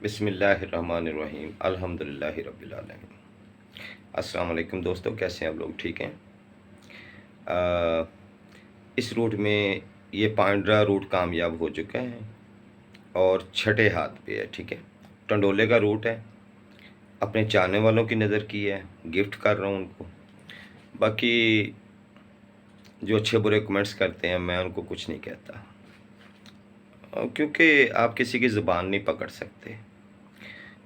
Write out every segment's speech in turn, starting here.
बिस्मिल्लाहिर्रहमानिर्रहीम अल्हम्दुलिल्लाहि रब्बिल आलमीन। अस्सलाम वालेकुम दोस्तों, कैसे हैं आप लोग? ठीक हैं। अ, इस रूट में ये पांड्रा रूट कामयाब हो चुका है और छठे हाथ पे है। ठीक है, टंडोले का रूट है। अपने चाहने वालों की नज़र की है, गिफ्ट कर रहा हूँ उनको। बाकी जो अच्छे बुरे कमेंट्स करते हैं मैं उनको कुछ नहीं कहता, क्योंकि आप किसी की ज़ुबान नहीं पकड़ सकते।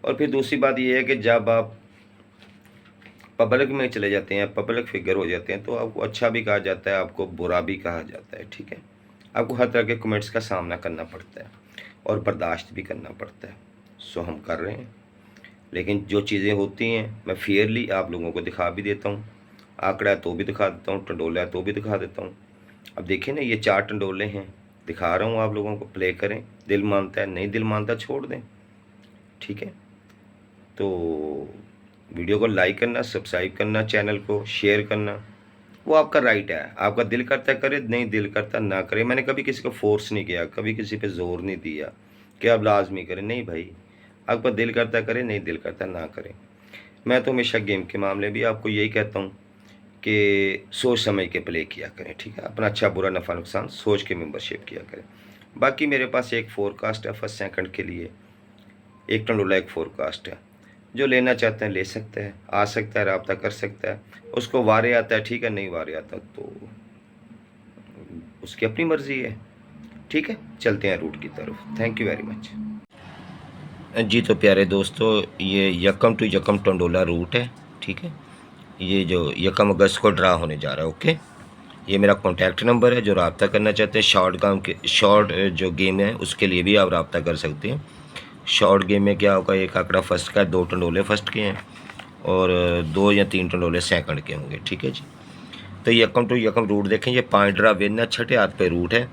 और फिर दूसरी बात ये है कि जब आप पब्लिक में चले जाते हैं, पब्लिक फिगर हो जाते हैं, तो आपको अच्छा भी कहा जाता है, आपको बुरा भी कहा जाता है। ठीक है, आपको हर तरह के कमेंट्स का सामना करना पड़ता है और बर्दाश्त भी करना पड़ता है। सो हम कर रहे हैं, लेकिन जो चीज़ें होती हैं मैं फेयरली आप लोगों को दिखा भी देता हूँ। आंकड़ा है तो भी दिखा देता हूँ, टंडोला है तो भी दिखा देता हूँ। अब देखिए ना, ये 4 टंडोले हैं, दिखा रहा हूँ आप लोगों को। प्ले करें, दिल मानता है, नहीं दिल मानता छोड़ दें। ठीक है, तो वीडियो को लाइक करना, सब्सक्राइब करना, चैनल को शेयर करना, वो आपका राइट है। आपका दिल करता है करे, नहीं दिल करता ना करे। मैंने कभी किसी को फोर्स नहीं किया, कभी किसी पे जोर नहीं दिया कि आप लाजमी करें। नहीं भाई, आपका दिल करता करे, नहीं दिल करता ना करें। मैं तो हमेशा गेम के मामले भी आपको यही कहता हूँ कि सोच समझ के प्ले किया करें। ठीक है, अपना अच्छा बुरा नफ़ा नुकसान सोच के मेंबरशिप किया करें। बाकी मेरे पास एक फोरकास्ट है फर्स्ट सेकंड के लिए, एक टंडोला एक फोरकास्ट है। जो लेना चाहते हैं ले सकते हैं, आ सकता है, रब्ता कर सकता है। उसको वारे आता है ठीक है, नहीं वारे आता तो उसकी अपनी मर्जी है। ठीक है, चलते हैं रूट की तरफ। थैंक यू वेरी मच जी। तो प्यारे दोस्तों, ये यकम टू यकम टंडोला रूट है। ठीक है, ये जो यकम अगस्त को ड्रा होने जा रहा है। ओके, ये मेरा कॉन्टैक्ट नंबर है। जो रब्ता करना चाहते हैं शॉर्ट जो गेम है उसके लिए भी आप रब्ता कर सकते हैं। शॉर्ट गेम में क्या होगा, एक आंकड़ा फर्स्ट का है, 2 टंडोले फर्स्ट के हैं और 2 या 3 टंडोले सेकंड के होंगे। ठीक है जी। तो यकम टू यकम रूट देखें, ये 5 ड्रा विन है, छठे हाथ पे रूट है।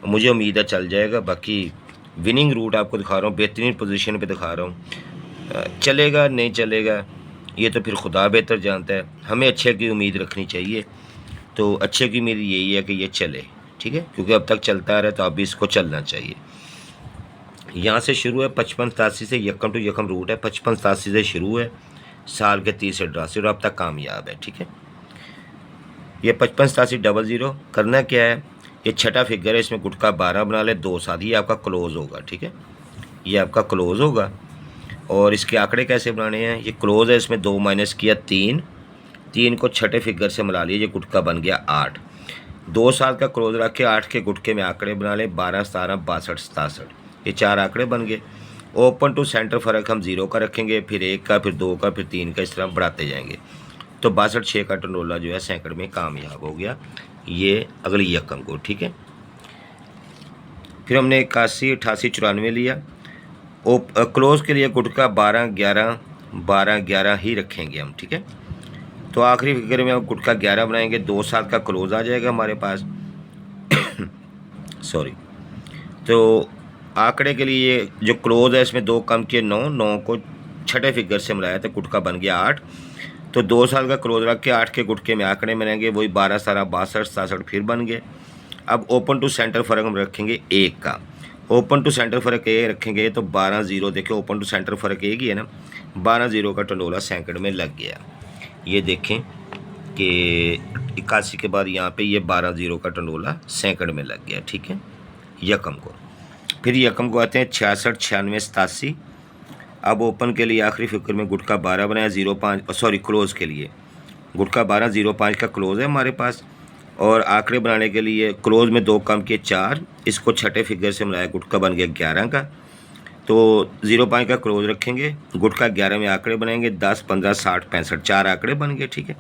मुझे उम्मीद है चल जाएगा। बाकी विनिंग रूट आपको दिखा रहा हूँ, बेहतरीन पोजीशन पे दिखा रहा हूँ। चलेगा नहीं चलेगा ये तो फिर खुदा बेहतर जानता है। हमें अच्छे की उम्मीद रखनी चाहिए, तो अच्छे की उम्मीद यही है कि ये चले। ठीक है, क्योंकि अब तक चलता आ रहा है तो अब भी इसको चलना चाहिए। यहाँ से शुरू है 55-87 से, यकम टू यकम रूट है, 55-87 से शुरू है, साल के 30 ड्रा से और अब तक कामयाब है। ठीक है, ये 55-87-00 करना क्या है, ये छठा फिगर है, इसमें गुटका 12 बना ले, 2 साथ, ये आपका क्लोज होगा। ठीक है, ये आपका क्लोज होगा। और इसके आंकड़े कैसे बनाने हैं, ये क्लोज है, इसमें 2 माइनस किया 3, 3 को छठे फिगर से मिला लिया, ये गुटका बन गया 8। 2 साल का क्लोज रख के 8 के गुटके में आंकड़े बना ले, 12, 17, 62, 67, ये 4 आंकड़े बन गए। ओपन टू सेंटर फ़र्क हम 0 का रखेंगे, फिर 1 का, फिर 2 का, फिर 3 का, इस तरह बढ़ाते जाएंगे। तो 62-6 का टंडोला जो है सैकड़ में कामयाब हो गया, ये अगली यकम को। ठीक है, फिर हमने 81-88-94 लिया। क्लोज के लिए गुटका 12-11 ही रखेंगे हम। ठीक है, तो आखिरी फिगर में हम गुटका 11 बनाएंगे, 2 साल का क्लोज आ जाएगा हमारे पास। सॉरी, तो आंकड़े के लिए जो क्लोज है इसमें 2 कम किए 9, 9 को छठे फिगर से मिलाया तो गुटका बन गया 8। तो 2 साल का क्लोज रख के 8 के गुटके में आंकड़े मिलेंगे, वही 12, 17, 62, 67 फिर बन गए। अब ओपन टू सेंटर फ़र्क हम रखेंगे 1 का। ओपन टू सेंटर फ़र्क ये रखेंगे तो 12-0, देखिए ओपन टू सेंटर फ़र्क एक ही है ना, 12-0 का टंडोला सैकड़ में लग गया। ये देखें कि 81 के बाद यहाँ पे ये 12-0 का टंडोला सैकड़ में लग गया। ठीक है, यकम को। फिर यकम को आते हैं 66-96-87। अब ओपन के लिए आखिरी फिगर में गुटका 12 बनाया, 05, सॉरी क्लोज़ के लिए गुटका 12-05 का क्लोज़ है हमारे पास। और आंकड़े बनाने के लिए क्लोज़ में 2 कम किए 4, इसको छठे फिगर से मिलाया, गुटका बन गया 11 का। तो 05 का क्लोज़ रखेंगे, गुटका 11 में आंकड़े बनाएंगे, 10, 15, 60, 65, 4 आंकड़े बन गए। ठीक है,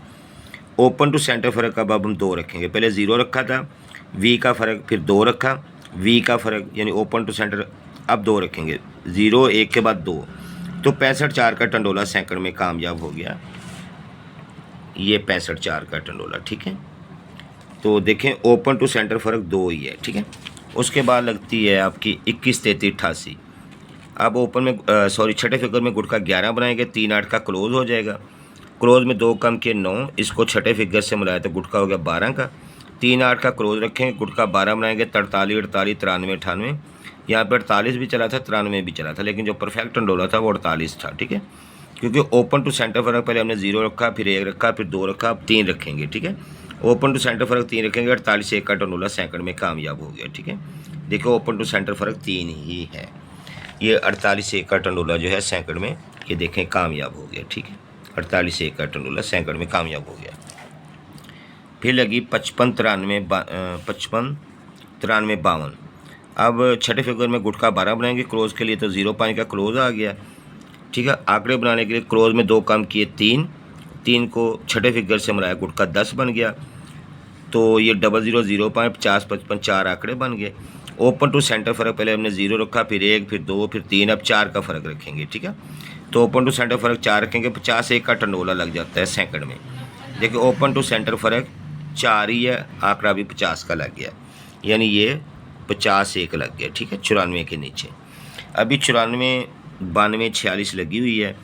ओपन टू सेंटर फ़र्क अब हम 2 रखेंगे, पहले 0 रखा था, वी का फ़र्क, फिर 2 रखा, वी का फ़र्क यानी ओपन टू सेंटर अब 2 रखेंगे, 0, 1 के बाद 2, तो 65-4 का टंडोला सैकड़ में कामयाब हो गया, ये 65-4 का टंडोला। ठीक है, तो देखें ओपन टू सेंटर फ़र्क 2 ही है। ठीक है, उसके बाद लगती है आपकी 21-33-88। अब ओपन में सॉरी छठे फिगर में गुटका 11 बनाएंगे, 3-8 का क्लोज़ हो जाएगा। क्लोज़ में 2 कम के 9, इसको छठे फिगर से मिलाया तो गुटका हो गया 12 का। 3-8 का क्लोज़ रखेंगे, गुटका 12 बनाएंगे, 43, 48, 93, 98, यहाँ पर 48 भी चला था, 93 भी चला था, लेकिन जो परफेक्ट टंडोला था वो 48 था। ठीक है, क्योंकि ओपन टू सेंटर फ़र्क पहले हमने 0 रखा, फिर 1 रखा, फिर 2 रखा, अब 3 रखेंगे। ठीक है, ओपन टू सेंटर फ़र्क 3 रखेंगे, 48 से 1 का टंडोला सेकंड में कामयाब हो गया। ठीक है, देखो ओपन टू सेंटर फ़र्क 3 ही है, ये 48 से 1 का टंडोला जो है सेकंड में, ये देखें कामयाब हो गया। ठीक है, 48 से 1 का टंडोला सेकंड में कामयाब हो गया। फिर लगी 55 93 52। अब छठे फिगर में गुटका 12 बनाएंगे क्लोज के लिए, तो 0.5 का क्लोज आ गया। ठीक है, आंकड़े बनाने के लिए क्लोज में 2 कम किए 3 को छठे फिगर से मिलाया, गुटका 10 बन गया। तो ये 00 0.5 50 55 4 आंकड़े बन गए। ओपन टू सेंटर फ़र्क पहले हमने 0 रखा, फिर 1, फिर 2, फिर 3, अब 4 का फ़र्क रखेंगे। ठीक है, तो ओपन टू सेंटर फ़र्क 4 रखेंगे, 50 से 1 का टंडोला लग जाता है सेकंड में। देखिए ओपन टू सेंटर फ़र्क 4 ही है, आंकड़ा भी 50 का लग गया, यानी ये 50 1 लग गया। ठीक है, 94 के नीचे। अभी 94 92 46 लगी हुई है।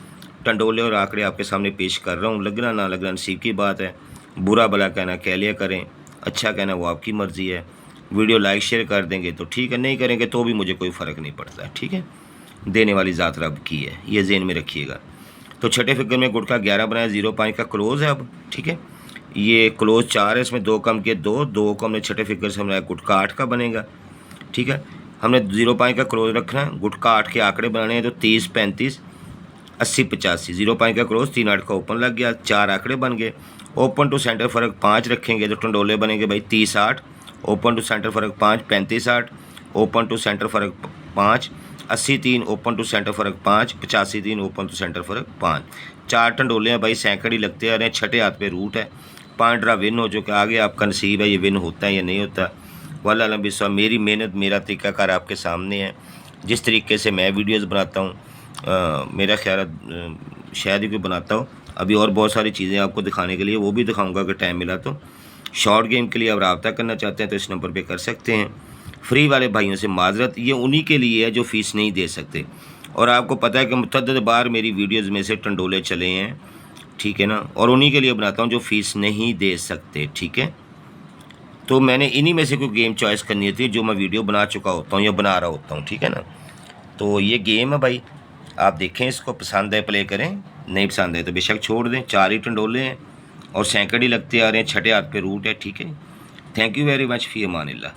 टंडोले और आंकड़े आपके सामने पेश कर रहा हूँ, लगना ना लगना नसीब की बात है। बुरा भला कहना कह लिया करें, अच्छा कहना वो आपकी मर्ज़ी है। वीडियो लाइक शेयर कर देंगे तो ठीक है, नहीं करेंगे तो भी मुझे कोई फ़र्क नहीं पड़ता। ठीक है, देने वाली ज़ात रब की है, ये ज़हन में रखिएगा। तो छठे फिगर में गुटका 11 बनाया, 0.5 का क्लोज़ है अब। ठीक है, ये क्लोज 4 है, इसमें 2 कम किए 2 को हमने छठे फिगर से बनाया, गुटका 8 का बनेगा। ठीक है, हमने 0.5 का क्लोज रखना है, गुटका 8 के आंकड़े बनाने हैं, तो 30 35 80 85। 0.5 का क्लोज, 3 8 का ओपन लग गया, 4 आंकड़े बन गए। ओपन टू सेंटर फ़र्क 5 रखेंगे तो टंडोले बनेंगे भाई 30 8। ओपन टू सेंटर फ़र्क 5 35 8। ओपन टू सेंटर फ़र्क 5 80 3। ओपन टू सेंटर फ़र्क 5 85 3। ओपन टू सेंटर फ़र्क 5। 4 टंडोले हैं भाई, सैकड़ ही लगते आ रहे हैं। छठे हाथ पे रूट है, 5 ड्रा विन हो चुका है। आगे आपका नसीब है, ये विन होता है या नहीं होता, वल्लाह अलम बिस्वा। मेरी मेहनत, मेरा तरीक़ाकार आपके सामने है। जिस तरीके से मैं वीडियोज़ बनाता हूँ, मेरा ख्याल शायद ही कोई बनाता हो। अभी और बहुत सारी चीज़ें आपको दिखाने के लिए, वो भी दिखाऊंगा अगर टाइम मिला तो। शॉर्ट गेम के लिए आप रब्ता करना चाहते हैं तो इस नंबर पे कर सकते हैं। फ्री वाले भाइयों से माजरत, ये उन्हीं के लिए है जो फ़ीस नहीं दे सकते। और आपको पता है कि मुतअद्दिद बार मेरी वीडियोज़ में से टंडोले चले हैं, ठीक है ना, और उन्हीं के लिए बनाता हूँ जो फ़ीस नहीं दे सकते। ठीक है, तो मैंने इन्हीं में से कोई गेम चॉइस करनी थी जो मैं वीडियो बना चुका होता हूँ या बना रहा होता हूँ। ठीक है ना, तो ये गेम है भाई, आप देखें, इसको पसंद है प्ले करें, नहीं पसंद है तो बेशक छोड़ दें। 4 ही टंडोले हैं और सैकड़ ही लगते आ रहे हैं, छठे हाथ पे रूट है। ठीक है, थैंक यू वेरी मच, फ़ी अमानिल्लाह।